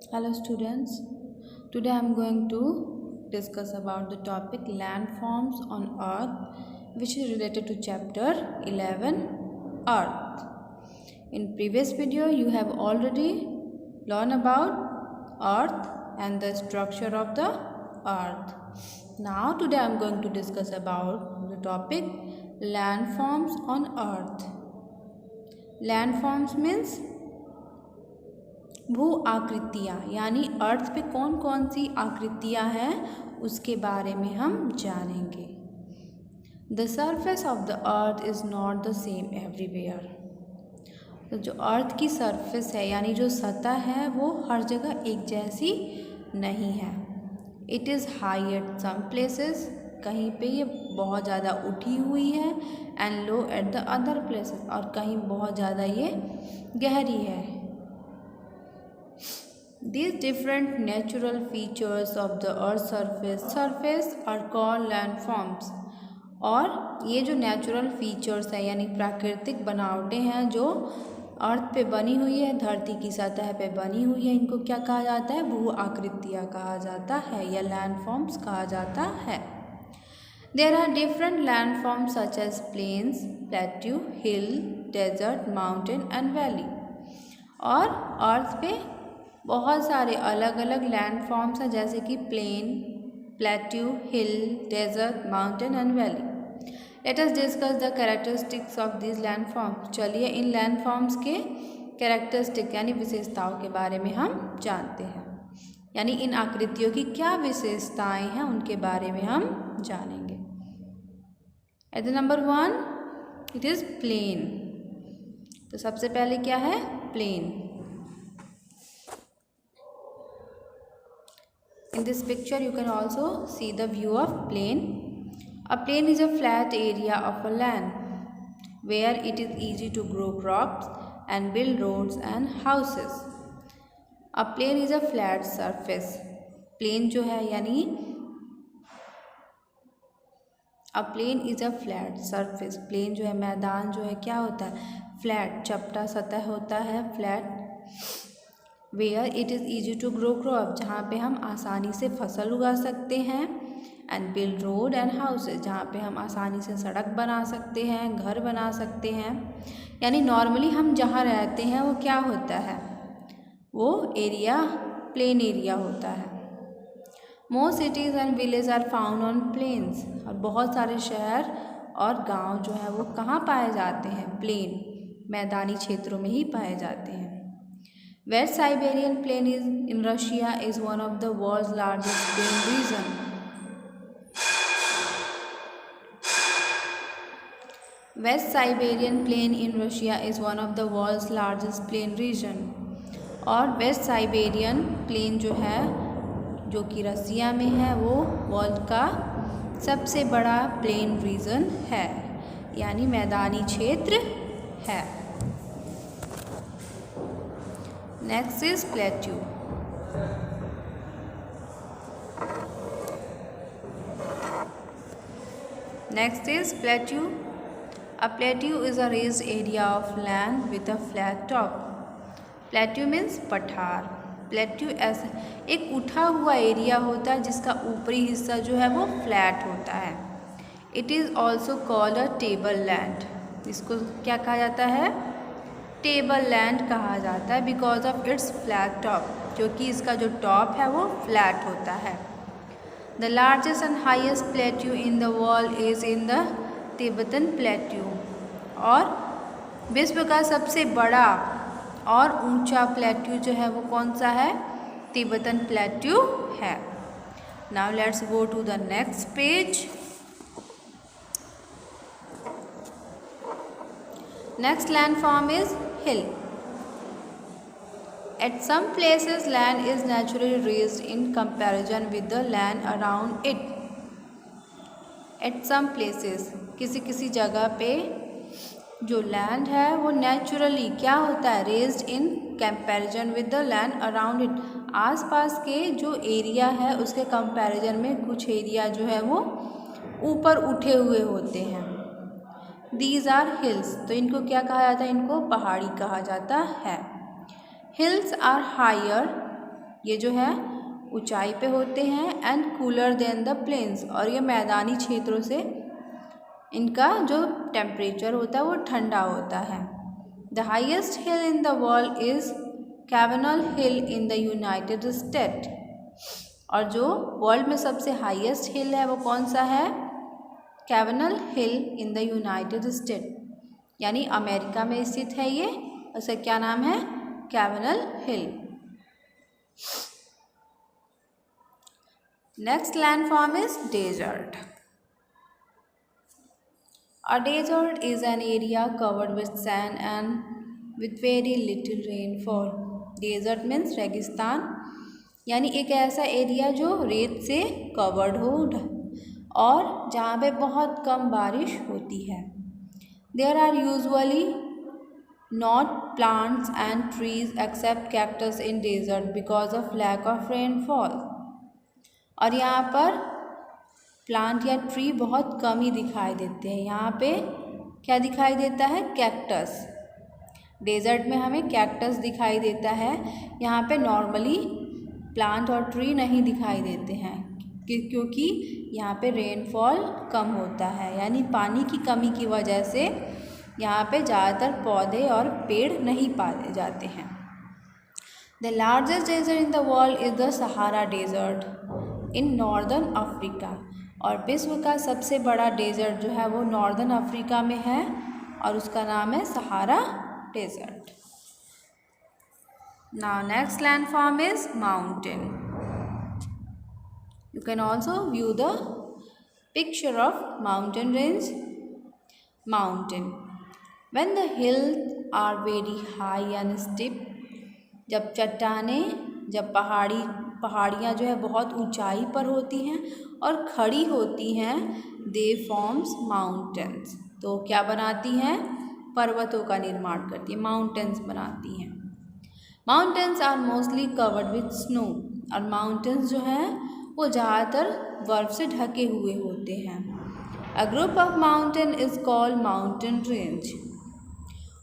Hello students, today I am going to discuss about the topic landforms on earth, which is related to chapter 11 earth. In previous video you have already learned about earth and the structure of the earth. Now today I am going to discuss about the topic landforms on earth. Landforms means भू आकृतियाँ, यानी अर्थ पे कौन कौन सी आकृतियाँ हैं उसके बारे में हम जानेंगे। The surface of the earth is not the same everywhere. तो जो अर्थ की सरफेस है यानी जो सतह है वो हर जगह एक जैसी नहीं है। It is high at some places, कहीं पे ये बहुत ज़्यादा उठी हुई है, and low at the other places, और कहीं बहुत ज़्यादा ये गहरी है। These different natural features of the earth's surface are called landforms। और ये जो नेचुरल फीचर्स है यानी प्राकृतिक बनावटें हैं जो अर्थ पे बनी हुई है, धरती की सतह पे बनी हुई है, इनको क्या कहा जाता है? भू आकृतियाँ कहा जाता है या लैंडफॉर्म्स कहा जाता है। There are different landforms such as plains, plateau, hill, desert, mountain and valley। और अर्थ पे बहुत सारे अलग अलग लैंडफॉर्म्स हैं जैसे कि plain, plateau, hill, desert, mountain and valley. Let us discuss the characteristics of this landforms. चलिए इन लैंडफॉर्म्स के कैरेक्टरिस्टिक यानी विशेषताओं के बारे में हम जानते हैं, यानी इन आकृतियों की क्या विशेषताएं हैं उनके बारे में हम जानेंगे। At the number 1 it is plain. तो सबसे पहले क्या है? Plain. In this picture you can also see the view of plain. A plain is a flat area of a land where it is easy to grow crops and build roads and houses. A plain is a flat surface. Plain जो है यानी a plain is a flat surface. plain जो है मैदान जो है क्या होता है? फ्लैट, चपटा सतह होता है, flat. Where it is easy to grow crop, जहाँ पे हम आसानी से फसल उगा सकते हैं, and build road and houses, जहाँ पे हम आसानी से सड़क बना सकते हैं, घर बना सकते हैं। यानी नॉर्मली हम जहाँ रहते हैं वो क्या होता है? वो एरिया प्लेन एरिया होता है। Most cities and village are found on plains. और बहुत सारे शहर और गांव जो है वो कहाँ पाए जाते हैं? प्लेन, मैदानी क्षेत्रों में ही पाए जाते हैं। West Siberian Plain in Russia is one of the world's largest plain region. West Siberian Plain in Russia is one of the world's largest plain region. और वेस्ट साइबेरियन प्लेन जो है जो कि रसिया में है वो वर्ल्ड का सबसे बड़ा प्लेन रीजन है, यानी मैदानी क्षेत्र है। Next is plateau. Next is plateau. A plateau is a raised area of land with a flat top. Plateau means पठार। प्लेट्यू ऐसा एक उठा हुआ एरिया होता है जिसका ऊपरी हिस्सा जो है वो फ्लैट होता है। It is also called a table land. इसको क्या कहा जाता है? टेबल लैंड कहा जाता है because of its flat top, क्योंकि इसका जो टॉप है वो फ्लैट होता है। The largest and highest plateau in the world is in the Tibetan plateau. और विश्व का सबसे बड़ा और ऊंचा प्लेट्यू जो है वो कौन सा है? तिब्बतन प्लेट्यू है। Now let's go to the next page. Next landform is hill. At some places land is naturally raised in comparison with the land around it. At some places किसी किसी जगह पे जो लैंड है वो naturally क्या होता है? Raised in comparison with the land around it. आसपास के जो एरिया है उसके कंपैरिजन में कुछ एरिया जो है वो ऊपर उठे हुए होते हैं। These are hills. तो इनको क्या कहा जाता है? इनको पहाड़ी कहा जाता है। हिल्स आर हायर ये जो है ऊंचाई पे होते हैं, and cooler than the plains, और ये मैदानी क्षेत्रों से इनका जो टेम्परेचर होता है वो ठंडा होता है। The highest hill in the world is Cavanal hill in the United State, और जो वर्ल्ड में सबसे हाईएस्ट हिल है वो कौन सा है? Cavanal hill in the United State, यानी अमेरिका में स्थित है ये। उसका क्या नाम है? Cavanal hill. Next landform is desert. A desert is an area covered with sand and with very little rainfall. Desert means रेगिस्तान, यानी एक ऐसा एरिया जो रेत से कवर्ड हो और जहाँ पे बहुत कम बारिश होती है। There are usually not plants and trees except cactus in desert because of lack of rainfall. और यहाँ पर प्लांट या ट्री बहुत कम ही दिखाई देते हैं। यहाँ पे क्या दिखाई देता है? कैक्टस। डेजर्ट में हमें कैक्टस दिखाई देता है, यहाँ पे नॉर्मली प्लांट और ट्री नहीं दिखाई देते हैं क्योंकि यहाँ पे रेनफॉल कम होता है, यानी पानी की कमी की वजह से यहाँ पे ज़्यादातर पौधे और पेड़ नहीं पाए जाते हैं। The largest desert in the world is the Sahara desert in northern Africa, और विश्व का सबसे बड़ा डेजर्ट जो है वो नॉर्दर्न अफ्रीका में है और उसका नाम है Sahara desert. Now next landform is mountain. You can also view the picture of mountain range. Mountain when the hills are very high and steep, जब पहाड़ियाँ जो है बहुत ऊंचाई पर होती हैं और खड़ी होती हैं, दे फॉर्म्स माउंटेन्स, तो क्या बनाती हैं? पर्वतों का निर्माण करती है, माउंटेन्स बनाती हैं। Mountains are mostly covered with snow, और माउंटेन्स जो हैं वो ज़्यादातर बर्फ़ से ढके हुए होते हैं। A group of mountain is called mountain range,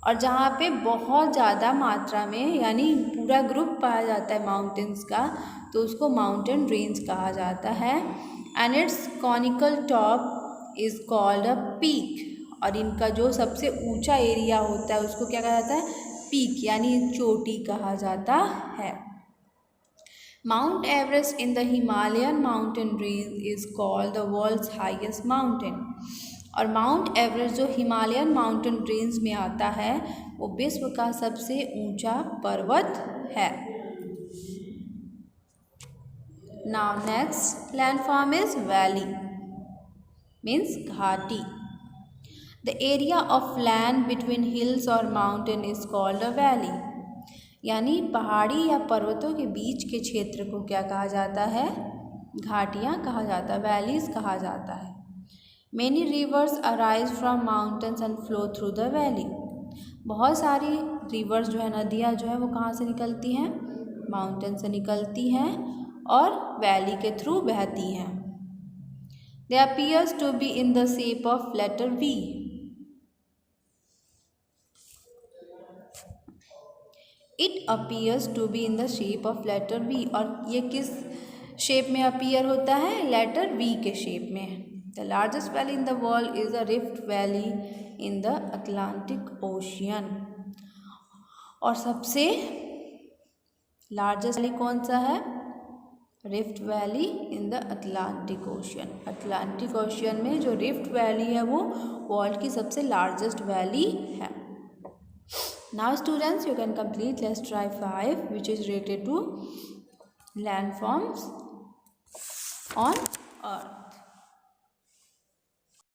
और जहाँ पे बहुत ज़्यादा मात्रा में यानी पूरा ग्रुप पाया जाता है माउंटेन्स का, तो उसको माउंटेन रेंज कहा जाता है। And it's conical top is called a peak, और इनका जो सबसे ऊंचा एरिया होता है उसको क्या कहा जाता है? पीक, यानी चोटी कहा जाता है। Mount Everest in the Himalayan mountain range is called the world's highest mountain, और माउंट एवरेस्ट जो हिमालयन माउंटेन रेंज में आता है वो विश्व का सबसे ऊंचा पर्वत है। Now next landform is valley, means घाटी। The area of land between hills और mountain is called a valley, यानी पहाड़ी या पर्वतों के बीच के क्षेत्र को क्या कहा जाता है? घाटियाँ कहा जाता है, वैलीज कहा जाता है। Many rivers arise from mountains and flow through the valley. बहुत सारी रिवर्स जो है, नदियाँ जो है वो कहाँ से निकलती हैं? माउंटेन से निकलती हैं और वैली के थ्रू बहती हैं। They appears to be in the shape of letter V. It appears to be in the shape of letter V, और ये किस शेप में अपीयर होता है? लेटर V के शेप में। The largest valley in the world is the Rift Valley in the Atlantic Ocean, और सबसे लार्जेस्ट वैली कौन सा है? Rift valley in the Atlantic ocean. Atlantic ocean में जो रिफ्ट वैली है वो वर्ल्ड की सबसे लार्जेस्ट वैली है। Now students, you can complete lesson 5 which is related to landforms on Earth.